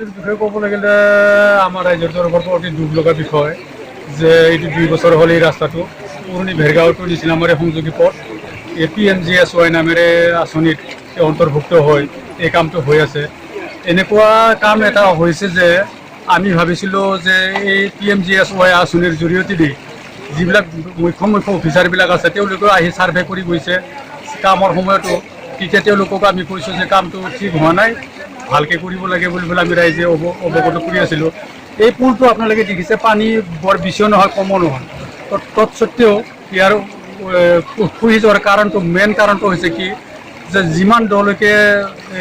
এইটোৰ বিষয়ে ক'বলৈ গ'লে আমাৰ ৰাইজৰ তৰফৰ পৰা অতি দুখ লগা বিষয় যে এইটো 2 বছৰ হ'ল এই ৰাস্তাটো পুৰণি ভেৰগাঁওটো নিচিনা আমাৰ সংযোগী পথ PMGSY নামেৰে আঁচনিত অন্তৰ্ভুক্ত হৈ এই কামটো হৈ আছে। এনেকুৱা কাম এটা হৈছে যে আমি ভাবিছিলোঁ যে এই PMGSY আঁচনিৰ জৰিয়তে দি যিবিলাক মুখ্য অফিচাৰবিলাক আছে তেওঁলোকেও আহি ছাৰ্ভে কৰি গৈছে কামৰ সময়তো। তেতিয়া তেওঁলোকক আমি কৈছোঁ যে কামটো ঠিক হোৱা নাই, ভালকৈ কৰিব লাগে বুলি পেলাই আমি ৰাইজে অৱগত কৰি আছিলোঁ। এই পুলটো আপোনালোকে দেখিছে পানী বৰ বেছিও নহয় কমো নহয়, তৎসত্ত্বেও ইয়াৰ খহি যোৱাৰ কাৰণটো মেইন কাৰণটো হৈছে কি যে যিমান দলৈকে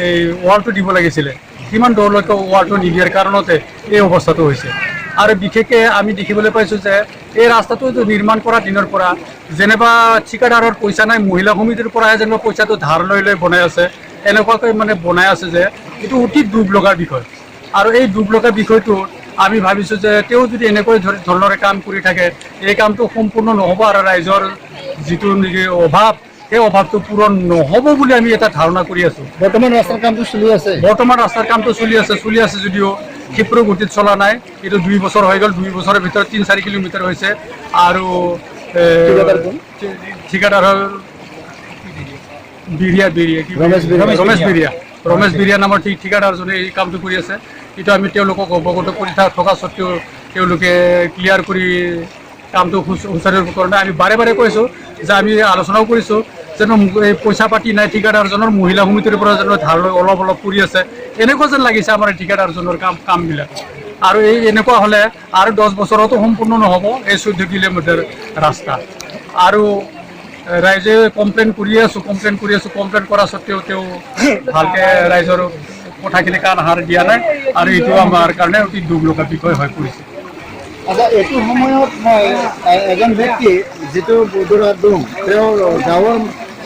এই ৱালটো দিব লাগিছিলে সিমান দলৈকে ৱালটো নিদিয়াৰ কাৰণতে এই অৱস্থাটো হৈছে। আৰু বিশেষকৈ আমি দেখিবলৈ পাইছোঁ যে এই ৰাস্তাটো নিৰ্মাণ কৰা দিনৰ পৰা যেনিবা ঠিকাদাৰৰ পইচা নাই, মহিলা সমিতিৰ পৰাহে যেনিবা পইচাটো ধাৰ লৈ বনাই আছে, এনেকুৱাকৈ মানে বনাই আছে যে এইটো অতি দুখ লগাৰ বিষয়। আৰু এই দুখ লগা বিষয়টো আমি ভাবিছোঁ যে তেওঁ যদি এনেকৈ ধৰণৰে কাম কৰি থাকে এই কামটো সম্পূৰ্ণ নহ'ব আৰু ৰাইজৰ যিটো নেকি অভাৱ সেই অভাৱটো পূৰণ নহ'ব বুলি আমি এটা ধাৰণা কৰি আছোঁ। বৰ্তমান ৰাস্তাৰ কামটো চলি আছে। বৰ্তমান ৰাস্তাৰ কামটো চলি আছে যদিও ক্ষিপ্ৰ গতিত চলা নাই। এইটো 2 বছৰ হৈ গ'ল, 2 বছৰৰ ভিতৰত 3-4 কিলোমিটাৰ হৈছে। আৰু ঠিকাদাৰৰ ৰমেশ বিৰিয়া নামৰ ঠিকাদাৰজনে এই কামটো কৰি আছে। এইটো আমি তেওঁলোকক অৱগত কৰি থকা স্বত্বেও তেওঁলোকে ক্লিয়াৰ কৰি কামটো সুচাৰুৰূপে কৰা নাই। আমি বাৰে বাৰে কৈছোঁ যে আমি আলোচনাও কৰিছোঁ যেন এই পইচা পাতি নাই ঠিকাদাৰজনৰ, মহিলা সমিতিৰ পৰা যেন ধাৰ লৈ অলপ কৰি আছে, এনেকুৱা যেন লাগিছে আমাৰ ঠিকাদাৰজনৰ কামবিলাক। আৰু এই এনেকুৱা হ'লে আৰু 10 বছৰতো সম্পূৰ্ণ নহ'ব এই 14 কিলোমিটাৰ ৰাস্তা। আৰু ৰাইজে কমপ্লেইন কৰি আছোঁ, কমপ্লেইন কৰা স্বত্বেও তেওঁ ভালকৈ ৰাইজৰ কথাখিনি কাণ সাৰ দিয়া নাই। আৰু এইটো আমাৰ কাৰণে অতি দুখ লগা বিষয় হৈ পৰিছে। আচ্ছা, এইটো সময়ত মই এজন ব্যক্তি যিটো বৰদৰা দুং তেওঁৰ গাঁৱৰ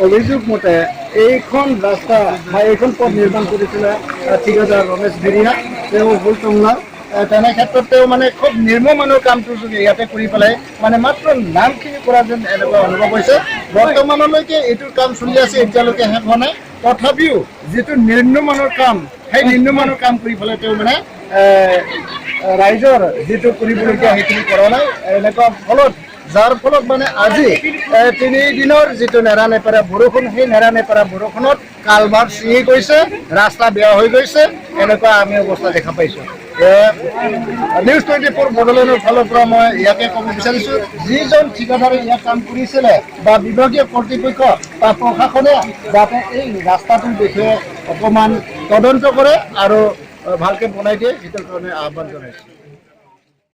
অভিযোগ মতে এইখন ৰাস্তা বা এইখন পথ নিৰ্মাণ কৰিছিলে ঠিকাদাৰ ৰমেশ বিৰিয়া, তেওঁ হুলটংলাৰ। তেনে ক্ষেত্ৰত তেওঁ মানে খুব নিৰ্মমানৰ কামটো যদি ইয়াতে কৰি পেলাই মানে মাত্ৰ নামখিনি কৰা যেন এনেকুৱা অনুভৱ হৈছে। বৰ্তমানলৈকে এইটোৰ কাম চলি আছে, এতিয়ালৈকে শেষ হোৱা নাই। তথাপিও যিটো নিম্নমানৰ কাম সেই নিম্নমানৰ কাম কৰি পেলাই তেওঁ মানে ৰাইজৰ যিটো কৰিবলগীয়া সেইখিনি কৰা নাই। এনেকুৱা ফলত যাৰ ফলত মানে আজি 3 দিনৰ যিটো নেৰানেপেৰা বৰষুণ, সেই নেৰানেপেৰা বৰষুণত কালভাৰ ছিঙি গৈছে, ৰাস্তা বেয়া হৈ গৈছে, এনেকুৱা আমি অৱস্থা দেখা পাইছোঁ। নিউজ 24 বড়োলেণ্ডৰ ফালৰ পৰা মই ইয়াকে ক'ব বিচাৰিছোঁ, যিজন ঠিকাদাৰে ইয়াত কাম কৰিছিলে বা বিভাগীয় কৰ্তৃপক্ষ বা প্ৰশাসনে যাতে এই ৰাস্তাটোৰ বিষয়ে অকণমান তদন্ত কৰে আৰু ভালকৈ বনাই দিয়ে, সেইটোৰ কাৰণে আহ্বান জনাইছোঁ।